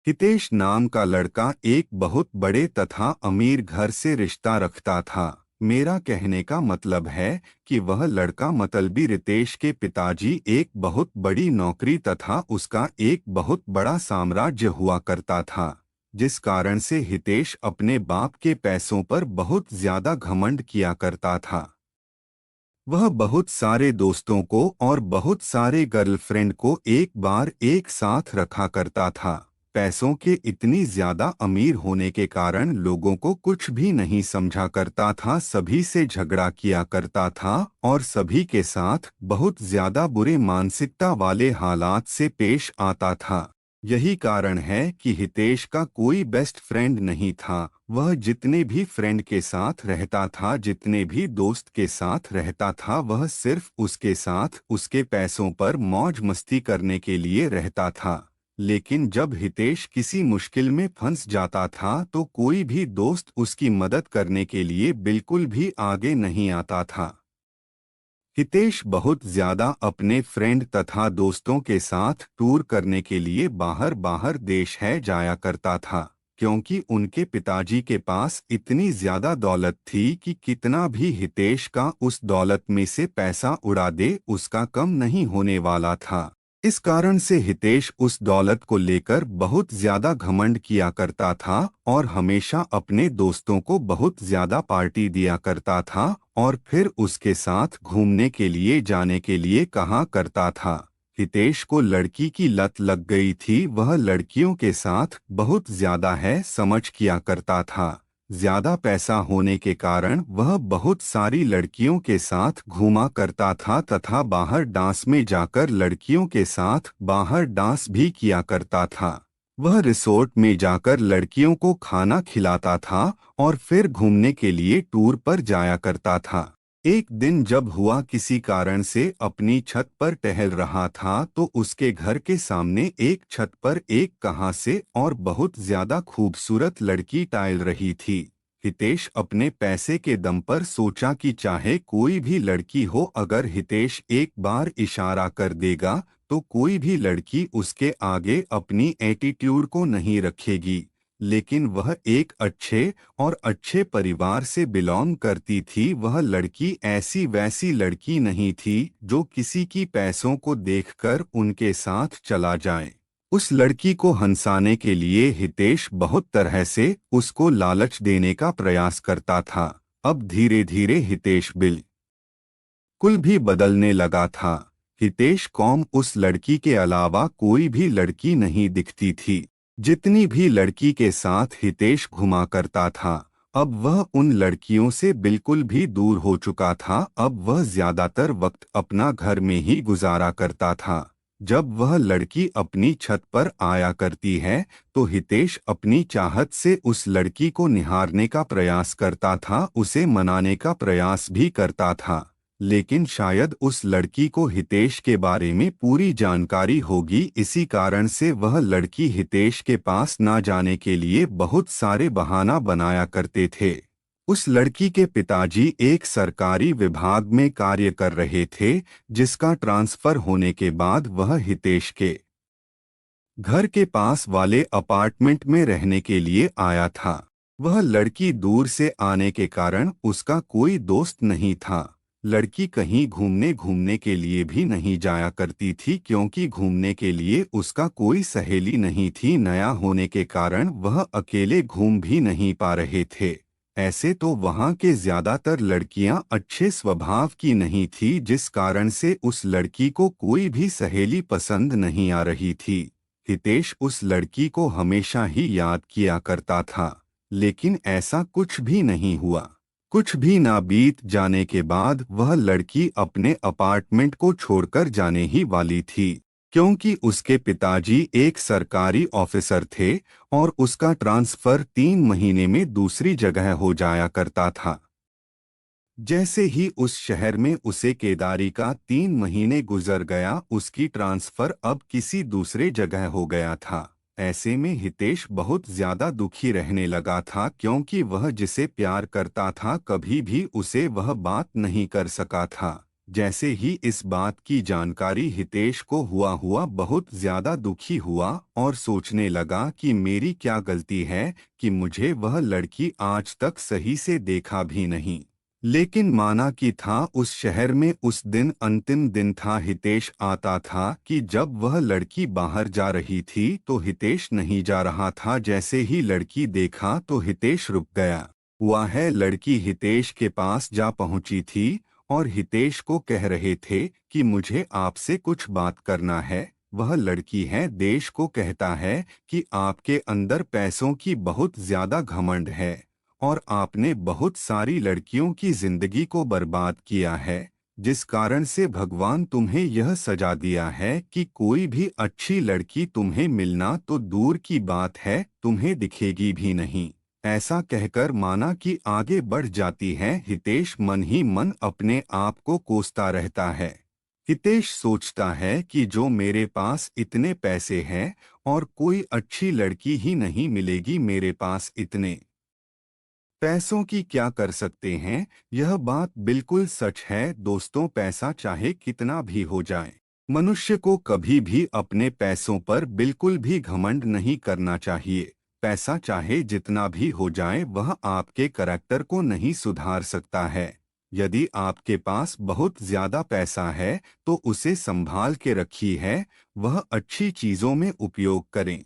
हितेश नाम का लड़का एक बहुत बड़े तथा अमीर घर से रिश्ता रखता था। मेरा कहने का मतलब है कि वह लड़का मतलबी रितेश के पिताजी एक बहुत बड़ी नौकरी तथा उसका एक बहुत बड़ा साम्राज्य हुआ करता था, जिस कारण से हितेश अपने बाप के पैसों पर बहुत ज्यादा घमंड किया करता था। वह बहुत सारे दोस्तों को और बहुत सारे गर्लफ्रेंड को एक बार एक साथ रखा करता था। पैसों के इतनी ज्यादा अमीर होने के कारण लोगों को कुछ भी नहीं समझा करता था, सभी से झगड़ा किया करता था और सभी के साथ बहुत ज्यादा बुरे मानसिकता वाले हालात से पेश आता था। यही कारण है कि हितेश का कोई बेस्ट फ्रेंड नहीं था। वह जितने भी फ्रेंड के साथ रहता था, जितने भी दोस्त के साथ रहता था, वह सिर्फ उसके साथ उसके पैसों पर मौज मस्ती करने के लिए रहता था। लेकिन जब हितेश किसी मुश्किल में फंस जाता था तो कोई भी दोस्त उसकी मदद करने के लिए बिल्कुल भी आगे नहीं आता था। हितेश बहुत ज्यादा अपने फ्रेंड तथा दोस्तों के साथ टूर करने के लिए बाहर बाहर देश है जाया करता था, क्योंकि उनके पिताजी के पास इतनी ज्यादा दौलत थी कि कितना भी हितेश का उस दौलत में से पैसा उड़ा दे उसका कम नहीं होने वाला था। इस कारण से हितेश उस दौलत को लेकर बहुत ज्यादा घमंड किया करता था और हमेशा अपने दोस्तों को बहुत ज्यादा पार्टी दिया करता था और फिर उसके साथ घूमने के लिए जाने के लिए कहा करता था। हितेश को लड़की की लत लग गई थी, वह लड़कियों के साथ बहुत ज्यादा है समझ किया करता था। ज्यादा पैसा होने के कारण वह बहुत सारी लड़कियों के साथ घूमा करता था तथा बाहर डांस में जाकर लड़कियों के साथ बाहर डांस भी किया करता था। वह रिसोर्ट में जाकर लड़कियों को खाना खिलाता था और फिर घूमने के लिए टूर पर जाया करता था। एक दिन जब हुआ किसी कारण से अपनी छत पर टहल रहा था तो उसके घर के सामने एक छत पर एक कहाँ से और बहुत ज्यादा खूबसूरत लड़की टहल रही थी। हितेश अपने पैसे के दम पर सोचा कि चाहे कोई भी लड़की हो, अगर हितेश एक बार इशारा कर देगा तो कोई भी लड़की उसके आगे अपनी एटीट्यूड को नहीं रखेगी। लेकिन वह एक अच्छे और अच्छे परिवार से बिलोंग करती थी। वह लड़की ऐसी वैसी लड़की नहीं थी जो किसी की पैसों को देखकर उनके साथ चला जाए। उस लड़की को हंसाने के लिए हितेश बहुत तरह से उसको लालच देने का प्रयास करता था। अब धीरे धीरे हितेश बिल्कुल भी बदलने लगा था। हितेश कौम उस लड़की के अलावा कोई भी लड़की नहीं दिखती थी। जितनी भी लड़की के साथ हितेश घुमा करता था, अब वह उन लड़कियों से बिल्कुल भी दूर हो चुका था। अब वह ज्यादातर वक्त अपना घर में ही गुजारा करता था। जब वह लड़की अपनी छत पर आया करती है तो हितेश अपनी चाहत से उस लड़की को निहारने का प्रयास करता था, उसे मनाने का प्रयास भी करता था। लेकिन शायद उस लड़की को हितेश के बारे में पूरी जानकारी होगी, इसी कारण से वह लड़की हितेश के पास ना जाने के लिए बहुत सारे बहाना बनाया करते थे। उस लड़की के पिताजी एक सरकारी विभाग में कार्य कर रहे थे, जिसका ट्रांसफर होने के बाद वह हितेश के घर के पास वाले अपार्टमेंट में रहने के लिए आया था। वह लड़की दूर से आने के कारण उसका कोई दोस्त नहीं था। लड़की कहीं घूमने घूमने के लिए भी नहीं जाया करती थी, क्योंकि घूमने के लिए उसका कोई सहेली नहीं थी। नया होने के कारण वह अकेले घूम भी नहीं पा रहे थे। ऐसे तो वहाँ के ज्यादातर लड़कियां अच्छे स्वभाव की नहीं थी, जिस कारण से उस लड़की को कोई भी सहेली पसंद नहीं आ रही थी। हितेश उस लड़की को हमेशा ही याद किया करता था, लेकिन ऐसा कुछ भी नहीं हुआ। कुछ भी ना बीत जाने के बाद वह लड़की अपने अपार्टमेंट को छोड़कर जाने ही वाली थी, क्योंकि उसके पिताजी एक सरकारी ऑफिसर थे और उसका ट्रांसफर 3 महीने में दूसरी जगह हो जाया करता था। जैसे ही उस शहर में उसे केदारी का 3 महीने गुजर गया, उसकी ट्रांसफर अब किसी दूसरे जगह हो गया था। ऐसे में हितेश बहुत ज्यादा दुखी रहने लगा था, क्योंकि वह जिसे प्यार करता था कभी भी उसे वह बात नहीं कर सका था। जैसे ही इस बात की जानकारी हितेश को हुआ बहुत ज्यादा दुखी हुआ और सोचने लगा कि मेरी क्या गलती है कि मुझे वह लड़की आज तक सही से देखा भी नहीं। लेकिन माना कि था उस शहर में उस दिन अंतिम दिन था। हितेश आता था कि जब वह लड़की बाहर जा रही थी तो हितेश नहीं जा रहा था। जैसे ही लड़की देखा तो हितेश रुक गया। वह लड़की हितेश के पास जा पहुंची थी और हितेश को कह रहे थे कि मुझे आपसे कुछ बात करना है। वह लड़की है देश को कहता है कि आपके अंदर पैसों की बहुत ज्यादा घमंड है और आपने बहुत सारी लड़कियों की जिंदगी को बर्बाद किया है, जिस कारण से भगवान तुम्हें यह सजा दिया है कि कोई भी अच्छी लड़की तुम्हें मिलना तो दूर की बात है, तुम्हें दिखेगी भी नहीं। ऐसा कहकर माना कि आगे बढ़ जाती है। हितेश मन ही मन अपने आप को कोसता रहता है। हितेश सोचता है कि जो मेरे पास इतने पैसे हैं और कोई अच्छी लड़की ही नहीं मिलेगी, मेरे पास इतने पैसों की क्या कर सकते हैं। यह बात बिल्कुल सच है दोस्तों, पैसा चाहे कितना भी हो जाए, मनुष्य को कभी भी अपने पैसों पर बिल्कुल भी घमंड नहीं करना चाहिए। पैसा चाहे जितना भी हो जाए वह आपके करैक्टर को नहीं सुधार सकता है। यदि आपके पास बहुत ज्यादा पैसा है तो उसे संभाल के रखिए है, वह अच्छी चीजों में उपयोग करें।